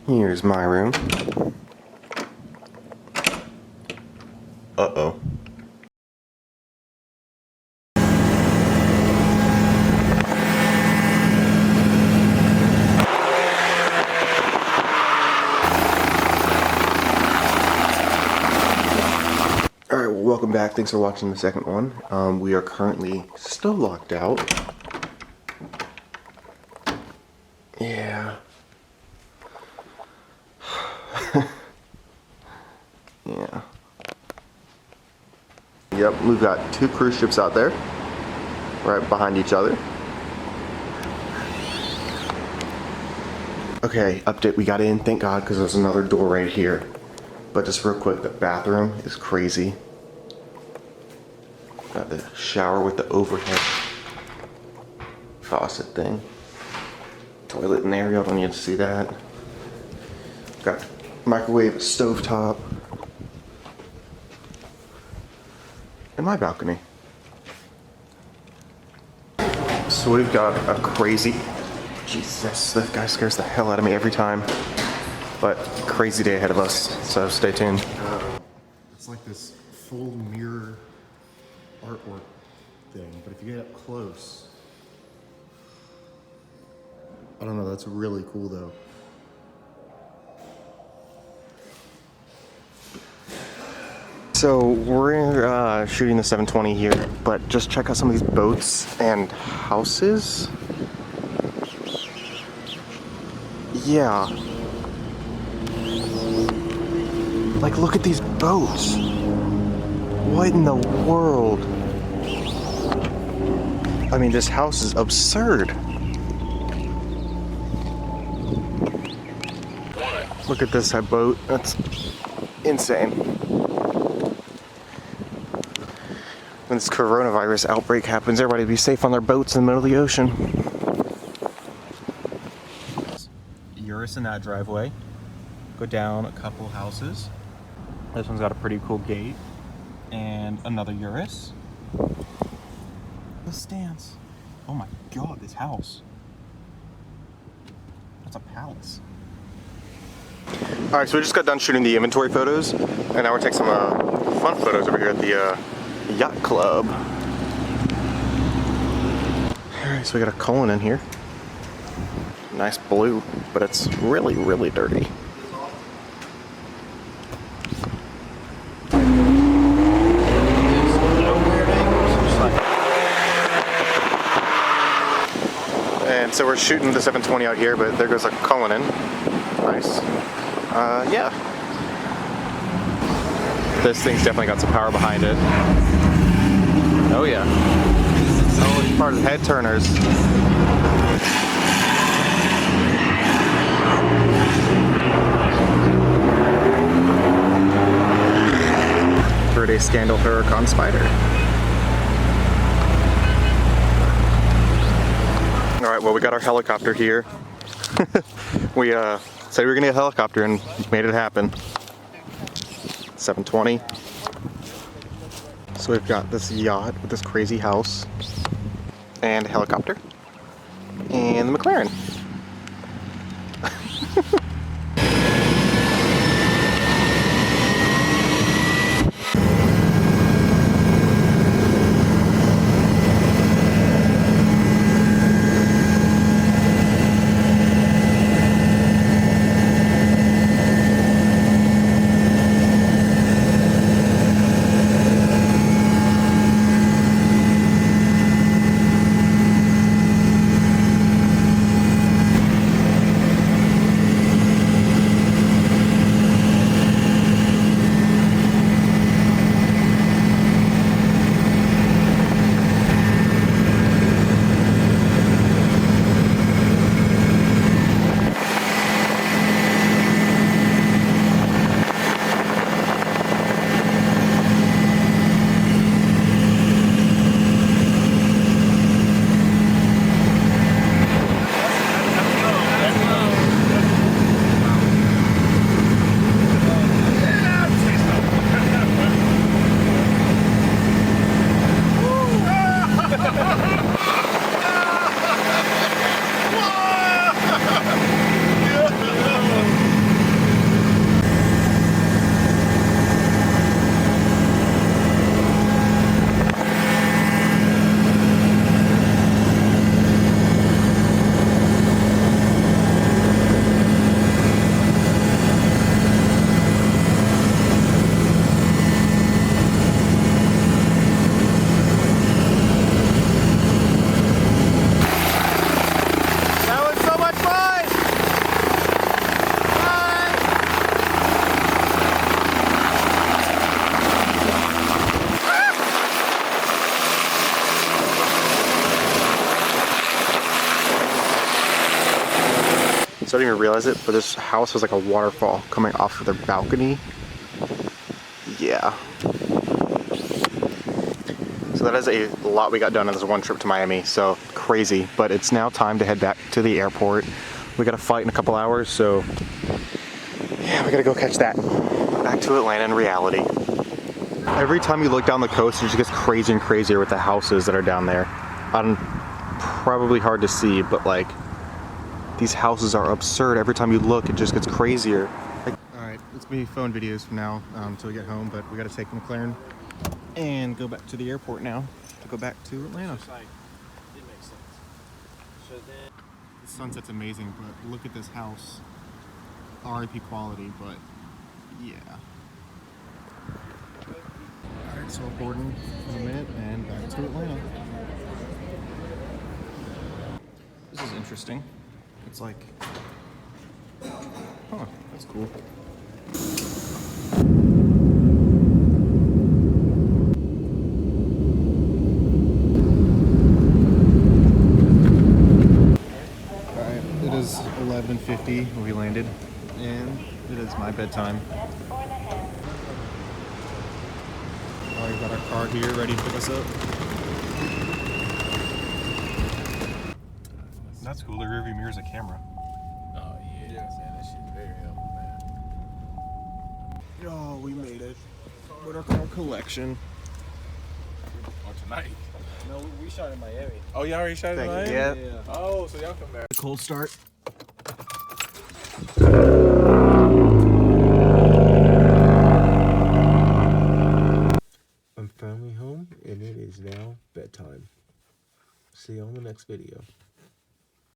Here's my room. Uh-oh. Alright, well, welcome back. Thanks for watching the second one. We are currently still locked out. Yeah. Yeah. Yep, we've got two cruise ships out there, right behind each other. Okay, update, we got in, thank God, because there's another door right here. But just real quick, the bathroom is crazy. Got the shower with the overhead faucet thing. Toilet in there, y'all don't need to see that. Got microwave, stovetop. And my balcony. So we've got a crazy, Jesus, that guy scares the hell out of me every time. But crazy day ahead of us, so stay tuned. It's like this full mirror artwork thing, but if you get up close, I don't know, that's really cool though. So we're shooting the 720 here, but just check out some of these boats and houses. Yeah. Like, look at these boats. What in the world? I mean, this house is absurd. Look at this boat. That's insane. When this coronavirus outbreak happens, everybody be safe on their boats in the middle of the ocean. Eurus in that driveway. Go down a couple houses. This one's got a pretty cool gate. And another Eurus. The stance. Oh my god, this house. That's a palace. Alright, so we just got done shooting the inventory photos, and now we're taking some fun photos over here at the yacht club. Alright, so we got a Cullen in here. Nice blue, but it's really, really dirty. And so we're shooting the 720 out here, but there goes a Cullen in. Nice. Yeah. This thing's definitely got some power behind it. Oh yeah. Oh, it's part of the head turners. Pretty Scandal Huracan Spider. Alright, well, we got our helicopter here. We said we were gonna get a helicopter and made it happen. 720. So we've got this yacht with this crazy house and a helicopter and the McLaren. So I didn't even realize it, but this house has like a waterfall coming off of their balcony. Yeah. So that is a lot we got done on this one trip to Miami, so crazy. But it's now time to head back to the airport. We got a flight in a couple hours, so yeah, we gotta go catch that. Back to Atlanta in reality. Every time you look down the coast, it just gets crazier and crazier with the houses that are down there. Probably hard to see, but like, these houses are absurd. Every time you look, it just gets crazier. Alright, it's gonna be phone videos from now until we get home, but we gotta take McLaren and go back to the airport now to go back to Atlanta. The sunset's amazing, but look at this house. RIP quality, but yeah. Alright, so we're boarding in a minute and back to Atlanta. This is interesting. It's like, huh, that's cool. Alright, it is 11:50 when we landed, and it is my bedtime. Alright, got our car here ready to pick us up. That's cool, the rearview mirror's a camera. Oh yeah, man, that shit's very helpful, man. Oh, we made it. With our car collection. Oh, tonight? No, we shot in Miami. Oh, y'all already shot it Thank tonight? you. Yeah. Yeah. Oh, so y'all come back. Cold start. I'm finally home, and it is now bedtime. See you on the next video.